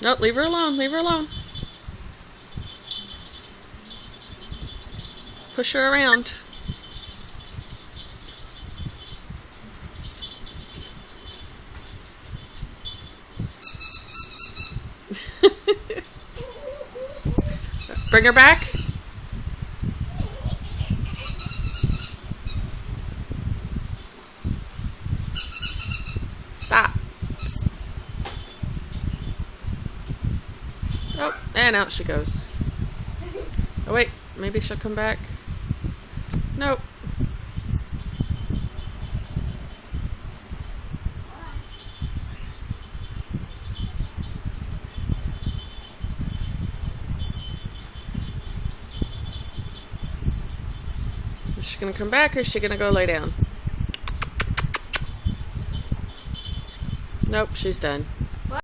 Nope, leave her alone. Leave her alone. Push her around. Bring her back. Stop. Oh, and out she goes. Oh wait, maybe she'll come back. Nope. Is she gonna come back or is she gonna go lay down? Nope, she's done.